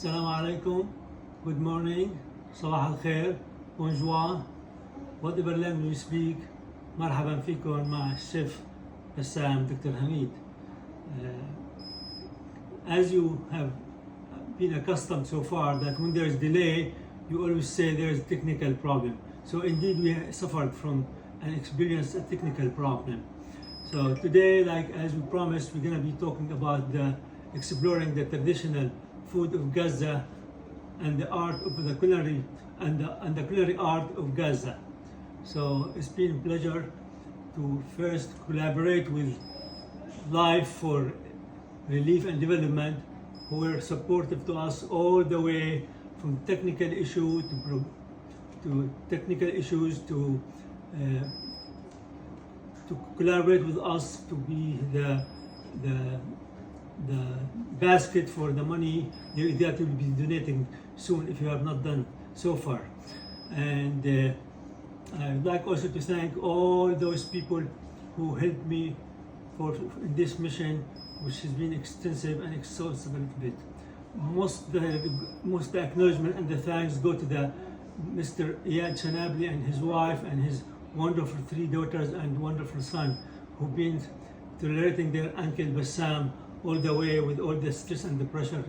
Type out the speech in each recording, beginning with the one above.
Assalamu alaikum, good morning, صباح الخير, bonjour, whatever language you speak, مرحبا فيكم مع الشيف بسام Dr. Hamid. As you have been accustomed so far that when there is delay, you always say there is a technical problem. So indeed we suffered from and experienced a technical problem. So today, like as we promised, we're going to be talking about exploring the traditional food of Gaza and the art of the culinary and the culinary art of Gaza. So it's been a pleasure to first collaborate with Life for Relief and Development, who were supportive to us all the way from technical issue to technical issues to collaborate with us to be the basket for the money that will be donating soon if you have not done so far. And I'd like also to thank all those people who helped me for this mission, which has been extensive and exhaustive a little bit. Most the acknowledgement and the thanks go to Mr. Iyad Chanabli and his wife and his wonderful 3 daughters and wonderful son, who've been tolerating their Uncle Bassam all the way with all the stress and the pressure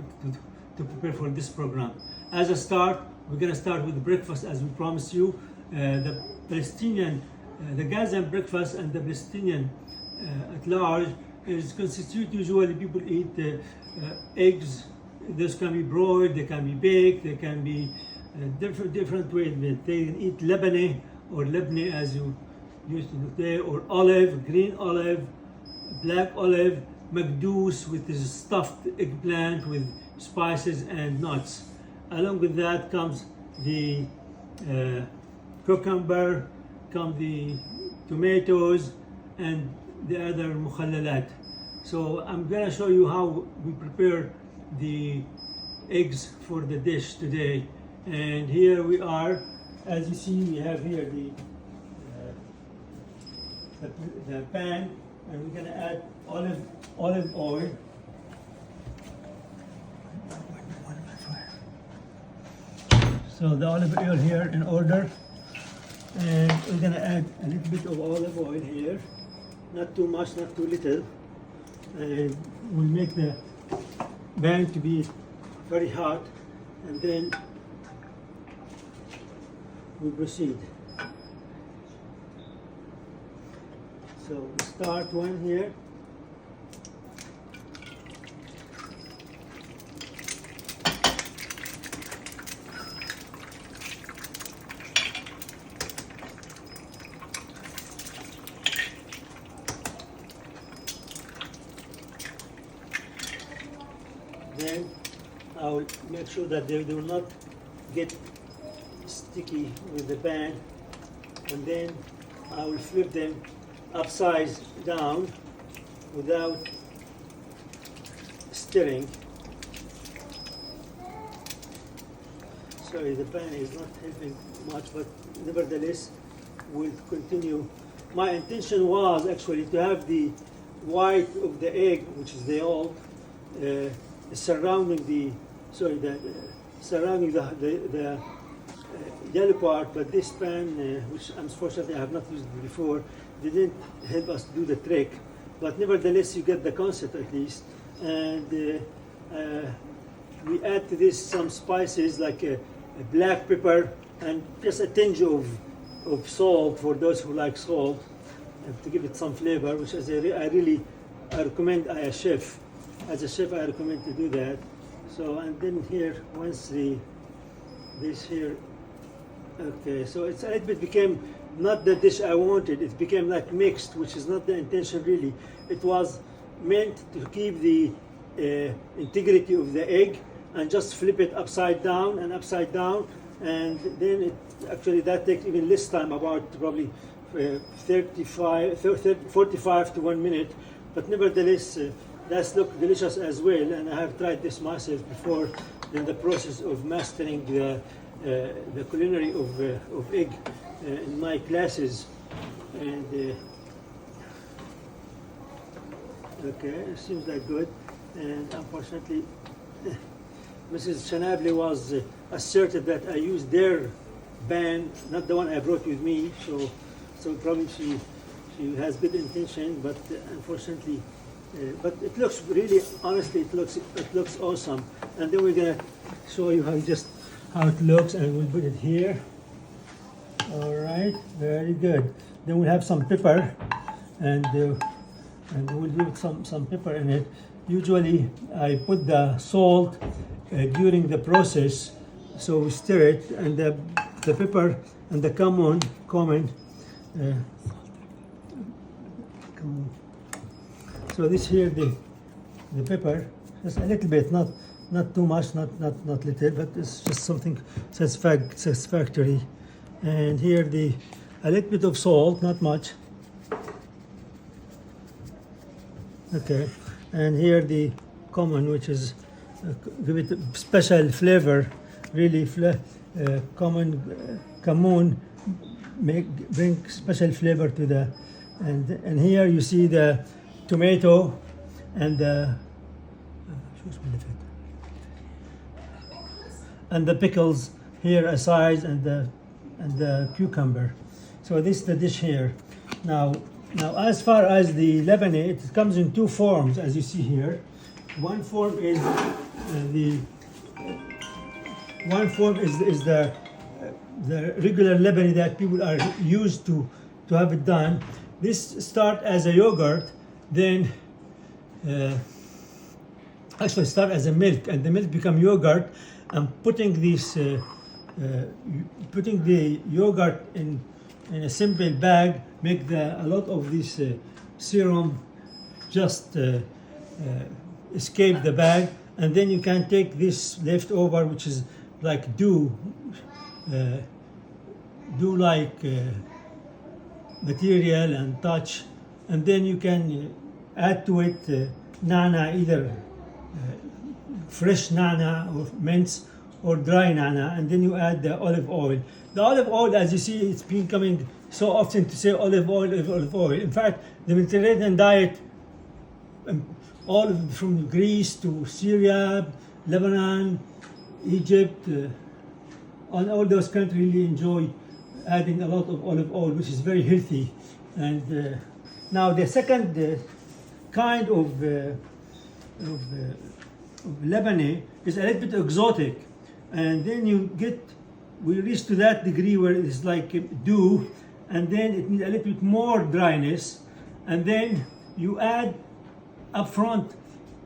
to prepare for this program. As a start, we're going to start with breakfast as we promised you. The Palestinian, the Gazan breakfast and the Palestinian at large is constitute usually people eat eggs. Those can be broiled, they can be baked, they can be different ways. They can eat Lebanese or Lebni as you used to do today, or olive, green olive, black olive, magdous with this stuffed eggplant with spices and nuts. Along with that comes the cucumber, come the tomatoes, and the other mukhallalat. So I'm gonna show you how we prepare the eggs for the dish today. And here we are. As you see, we have here the pan, and we're gonna add olive oil. So the olive oil here in order, and we're gonna add a little bit of olive oil here, not too much, not too little, and we'll make the pan to be very hot, and then we proceed. So we start one here. Then I will make sure that they will not get sticky with the pan, and then I will flip them upside down without stirring. Sorry, the pan is not helping much, but nevertheless we'll continue. My intention was actually to have the white of the egg, which is the yolk, surrounding the yellow part, but this pan, which unfortunately I have not used before, didn't help us do the trick. But nevertheless, you get the concept at least. And we add to this some spices like a black pepper and just a tinge of salt for those who like salt, and to give it some flavor, which is I recommend as a chef. As a chef, I recommend to do that. So, and then here, once this here. Okay, so it's a little bit became not the dish I wanted. It became like mixed, which is not the intention really. It was meant to keep the integrity of the egg and just flip it upside down, and then that takes even less time, about probably 45 to 1 minute. But nevertheless, that's look delicious as well. And I have tried this myself before in the process of mastering the culinary of egg in my classes. And okay, it seems like good. And unfortunately, Mrs. Chanabli was asserted that I used their band, not the one I brought with me. So probably she has good intention, but unfortunately, but it looks really, honestly, it looks awesome. And then we're gonna show you how it looks, and we'll put it here. All right, very good. Then we'll have some pepper, and we'll give some pepper in it. Usually, I put the salt during the process, so we stir it, and the pepper and the cumin. So this here, the pepper, just a little bit, not too much, not little, but it's just something satisfactory. And here a little bit of salt, not much. Okay, and here the cumin, which is give it a special flavor, really cumin bring special flavor to the, and here you see the tomato and the pickles here aside, and the cucumber. So this is the dish here. Now as far as the Lebanese, it comes in two forms, as you see here. One form is the regular Lebanese that people are used to have it done. This start as a yogurt, then actually start as a milk, and the milk become yogurt. I'm putting this putting the yogurt in a simple bag, make a lot of this serum just escape the bag, and then you can take this leftover, which is like dough like material and touch, and then you can add to it nana, either fresh nana or mince or dry nana, and then you add the olive oil. The olive oil, as you see, it's been coming so often to say olive oil. In fact, the Mediterranean diet, all from Greece to Syria, Lebanon, Egypt, all those countries really enjoy adding a lot of olive oil, which is very healthy. And now the second kind of Lebanese is a little bit exotic, and then we reach to that degree where it's like dough, and then it needs a little bit more dryness, and then you add up front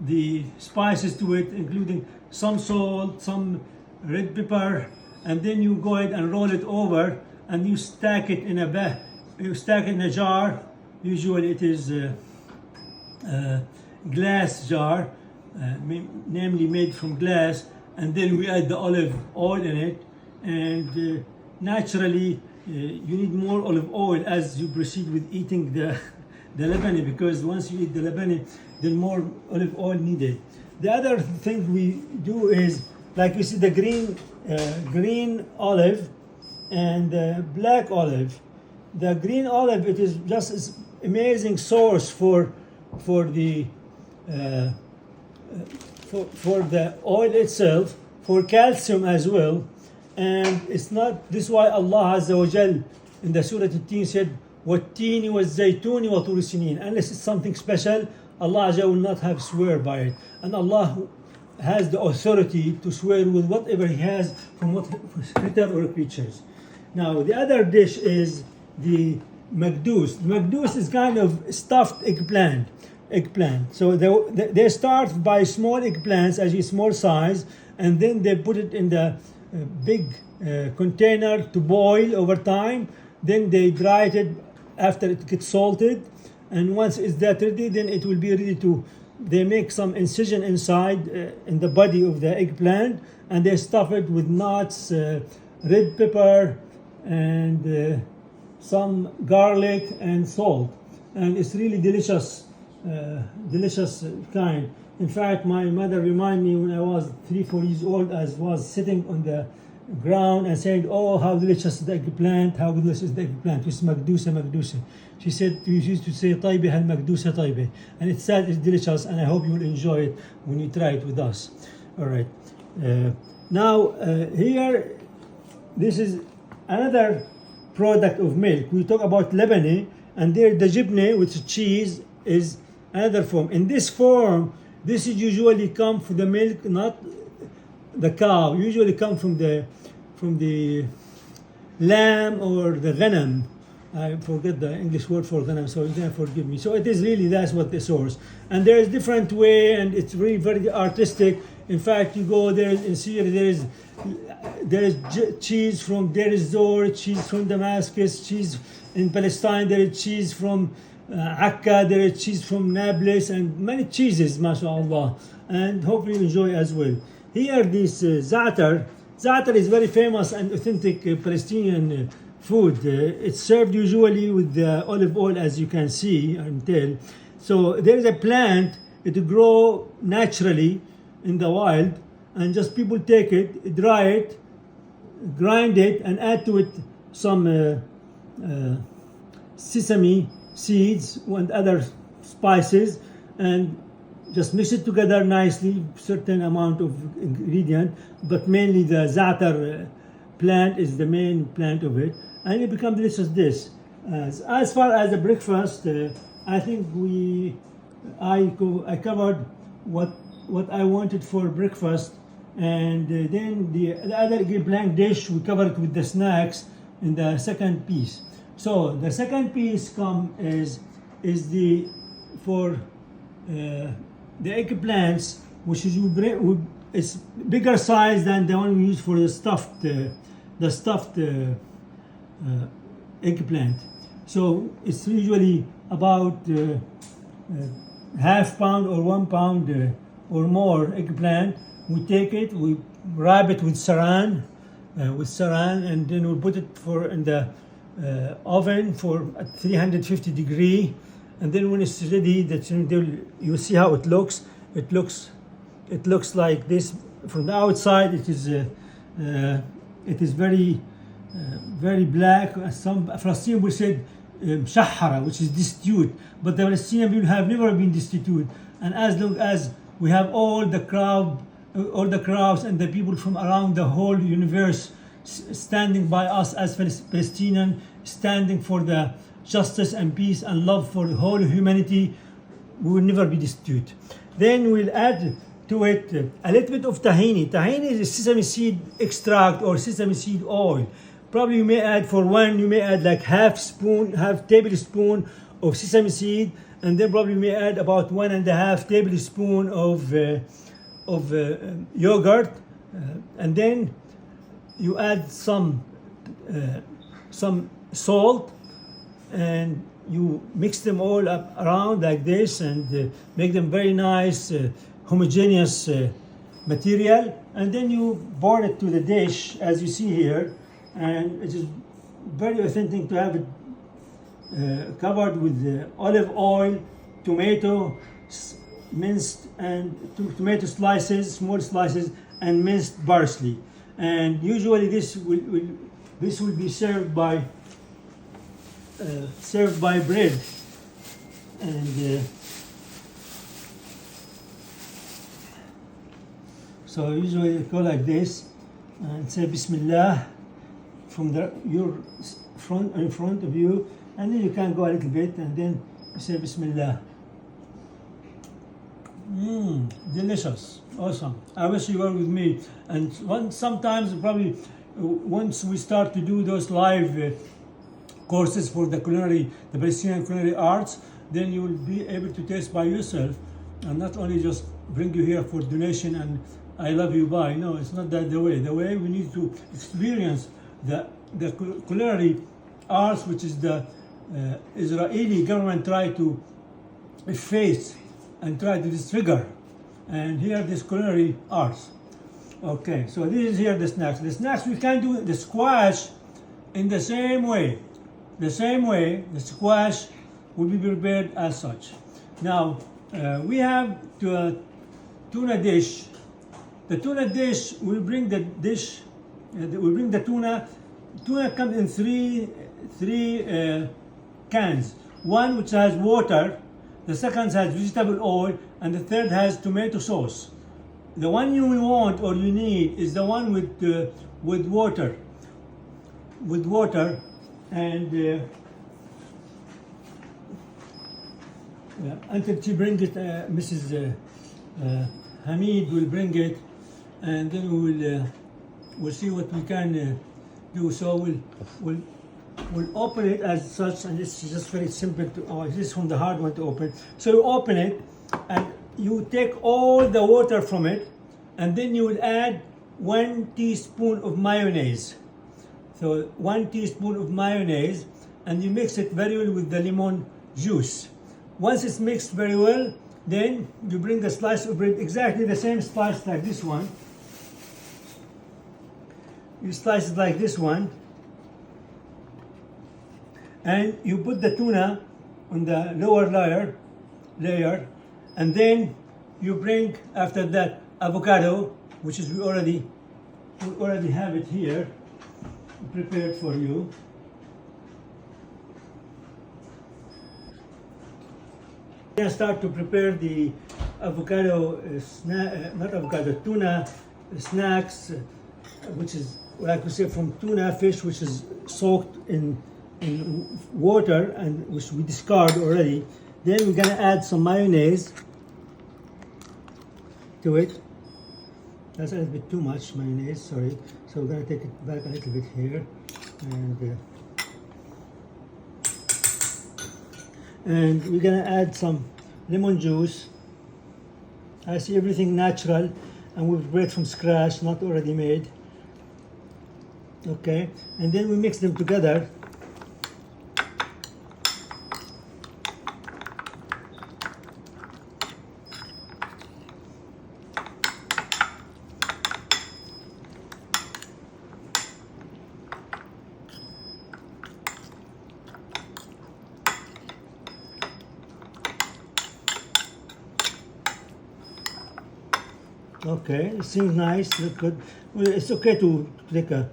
the spices to it, including some salt, some red pepper, and then you go ahead and roll it over, and you stack it in a bag. You stack it in a jar. Usually it is a glass jar, namely made from glass, and then we add the olive oil in it, and naturally you need more olive oil as you proceed with eating the Lebanese, because once you eat the Lebanese, then more olive oil needed. The other thing we do is, like you see, the green olive and the black olive. The green olive, it is just an amazing source for the oil itself, for calcium as well. And it's not, this is why Allah Azza wa Jal in the Surah Al-Tin said, وَالتِّينِ وَالزَّيْتُونِ وَطُورِ سِنِينَ. Unless it's something special, Allah Azza will not have swear by it. And Allah has the authority to swear with whatever He has from what creature or creatures. Now the other dish is the magdous. The magdous is kind of stuffed eggplant. So they start by small eggplants, as is small size, and then they put it in the big container to boil over time. Then they dry it after it gets salted, and once it's that ready, then it will be ready to. They make some incision inside in the body of the eggplant, and they stuff it with nuts, red pepper, and some garlic and salt, and it's really delicious kind. In fact, my mother reminded me when I was 3-4 years old, as was sitting on the ground and saying, "Oh, how delicious the eggplant! How delicious the eggplant! It's magdusa." She said, "You used to say طيبة هالمقدوسة طيبة," and it said it's delicious, and I hope you will enjoy it when you try it with us. All right. Now here, this is another product of milk. We talk about Lebanese, and there the jibne, which is cheese, is another form. In this form, this is usually come from the milk, not the cow. Usually come from the lamb or the ghanam. I forget the English word for ghanam, so you can forgive me. So it is really, that's what the source. And there is different way, and it's really very artistic. In fact, you go there in Syria, there is cheese from Deir ez-Zor, cheese from Damascus, cheese in Palestine, there is cheese from Akka, there is cheese from Nablus, and many cheeses, mashallah. And hopefully you enjoy as well. Here, this za'atar. Za'atar is very famous and authentic Palestinian food. It's served usually with olive oil, as you can see and tell. So there is a plant, it grows naturally in the wild, and just people take it, dry it, grind it, and add to it some sesame seeds and other spices, and just mix it together nicely, certain amount of ingredient, but mainly the za'atar plant is the main plant of it, and it becomes delicious dish. As far as the breakfast, I think I covered what I wanted for breakfast, and then the other blank dish we covered with the snacks in the second piece. So the second piece is for the eggplants, which is it's bigger size than the one we use for the stuffed eggplant. So it's usually about half pound or 1 pound or more eggplant. We take it, we wrap it with saran, and then we put it in the oven for 350 degree, and then when it's ready, you see how it looks. It looks like this from the outside. It is very very black. Some Palestinians will say mshahara, which is destitute, but the Palestinian people have never been destitute. And as long as we have all the crowds and the people from around the whole universe standing by us as Palestinian, standing for the justice and peace and love for the whole humanity, we will never be destitute. Then we'll add to it a little bit of tahini. Tahini is a sesame seed extract or sesame seed oil. Probably you may add like half tablespoon of sesame seed, and then probably you may add about 1.5 tablespoon of yogurt, and then you add some salt, and you mix them all up around like this, and make them very nice homogeneous material, and then you pour it to the dish as you see here, and it is very authentic to have it covered with olive oil, tomato minced, and tomato slices, small slices, and minced parsley. And usually this will be served by bread, and so usually go like this and say Bismillah from in front of you, and then you can go a little bit and then say Bismillah. Delicious, awesome. I wish you were with me. And sometimes probably once we start to do those live courses for the Palestinian culinary arts, then you will be able to taste by yourself, and not only just bring you here for donation and I love you bye. No, it's not that the way. The way we need to experience the culinary arts, which is the Israeli government try to efface and try to disfigure. And here this culinary arts. Okay, so this is here the snacks. The snacks we can do the squash in the same way. The squash will be prepared as such. Now we have a tuna dish. The tuna dish, we bring the dish. We bring the tuna. Tuna comes in three cans. One which has water, the second has vegetable oil, and the third has tomato sauce. The one you want or you need is the one with water, and until she brings it, Mrs. Hamid will bring it, and then we'll see what we can do. So we'll open it as such, and this is just very simple to. Oh, this one the hard one to open. So you open it, and you take all the water from it, and then you will add 1 teaspoon of mayonnaise. So 1 teaspoon of mayonnaise, and you mix it very well with the lemon juice. Once it's mixed very well, then you bring a slice of bread, exactly the same slice like this one. You slice it like this one, and you put the tuna on the lower layer, and then you bring after that avocado, which is we already have it here prepared for you. Then start to prepare the avocado tuna snacks, which is like we say from tuna fish, which is soaked in water and which we discard already. Then we're gonna add some mayonnaise to it. That's a little bit too much mayonnaise, sorry. So we're gonna take it back a little bit here, and we're gonna add some lemon juice. I see everything natural and we bread from scratch, not already made. Okay, and then we mix them together. Okay, it seems nice, look good. Well, it's okay to take a,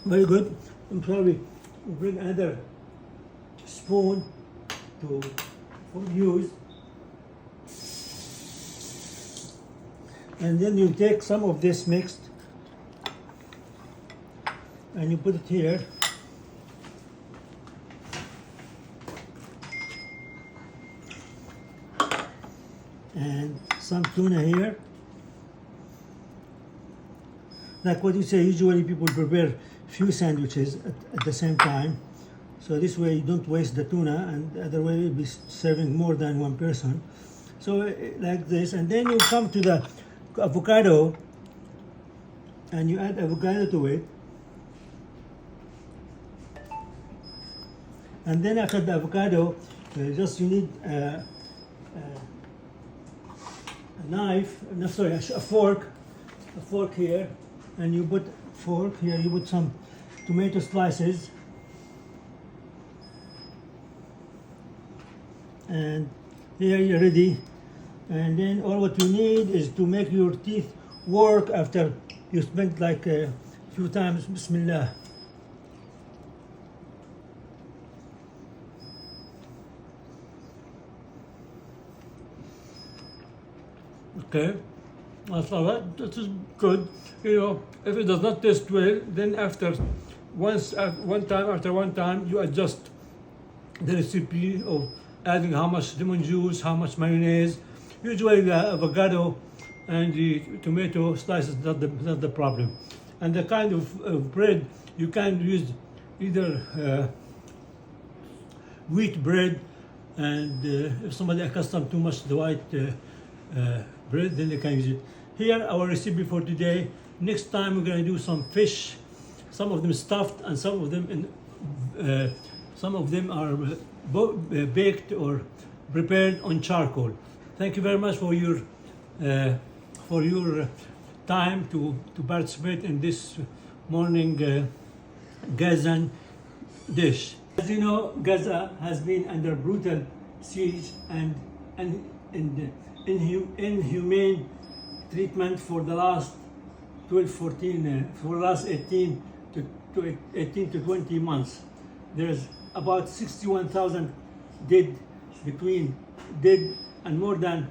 very good. And probably we'll bring another spoon for use. And then you take some of this mixed and you put it here. And some tuna here. Like what you say, usually people prepare few sandwiches at the same time. So this way you don't waste the tuna, and the other way you'll be serving more than one person. So like this, and then you come to the avocado and you add avocado to it. And then after the avocado, just you need a knife, no sorry, a fork here, and you put you put some tomato slices, and here you're ready. And then all what you need is to make your teeth work after you spent like a few times Bismillah. Okay, that's all right. That is good. You know, if it does not taste well, then after one time, you adjust the recipe of adding how much lemon juice, how much mayonnaise. Usually the avocado and the tomato slices not the problem. And the kind of bread you can use either wheat bread, and if somebody accustomed too much to the white bread, then they can use it. Here our recipe for today. Next time we're going to do some fish, some of them stuffed and some of them are baked or prepared on charcoal. Thank you very much for your time to participate in this morning Gazan dish. As you know, Gaza has been under brutal siege and inhumane treatment for the last 18 to 20 months. There's about 61,000 dead and more than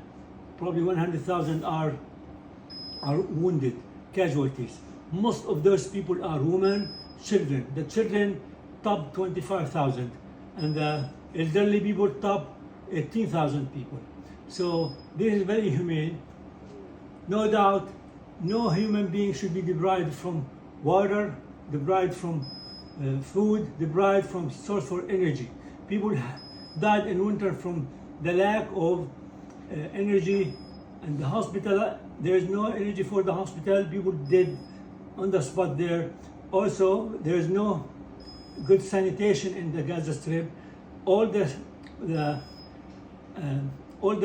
probably 100,000 are wounded, casualties. Most of those people are women, children. The children top 25,000, and the elderly people top 18,000 people. So this is very humane. No doubt, no human being should be deprived from water, deprived from food, deprived from source for energy. People died in winter from the lack of energy, and the hospital, there is no energy for the hospital. People dead on the spot there. Also, there is no good sanitation in the Gaza Strip. All the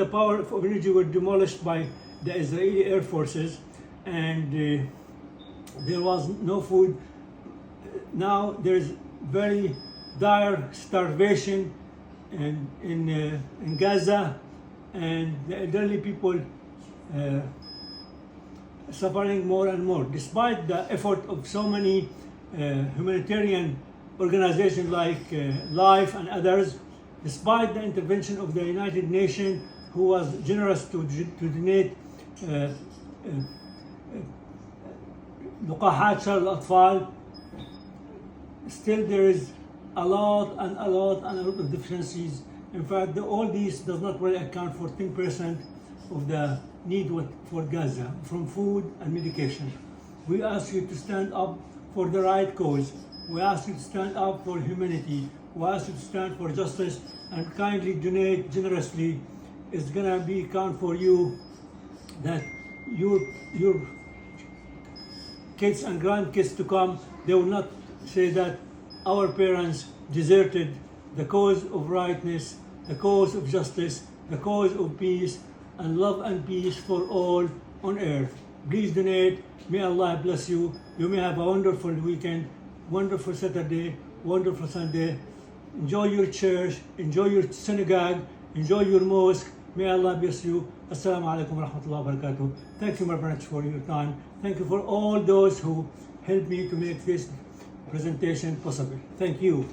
power of energy were demolished by the Israeli air forces, and there was no food. Now there is very dire starvation in Gaza, and the elderly people suffering more and more, despite the effort of so many humanitarian organizations like Life and others, despite the intervention of the United Nations, who was generous to donate لقاحات شر الأطفال. Still there is a lot of deficiencies. In fact, all these does not really account for 10% of the need for Gaza, from food and medication. We ask you to stand up for the right cause. We ask you to stand up for humanity. We ask you to stand for justice and kindly donate generously. It's gonna be count for you that your kids and grandkids to come, they will not say that our parents deserted the cause of rightness, the cause of justice, the cause of peace and love and peace for all on earth. Please donate. May Allah bless you. You may have a wonderful weekend, wonderful Saturday, wonderful Sunday. Enjoy your church, enjoy your synagogue, enjoy your mosque. May Allah bless you. Assalamu alaikum wa rahmatullahi wa barakatuh. Thank you very much for your time. Thank you for all those who helped me to make this presentation possible. Thank you.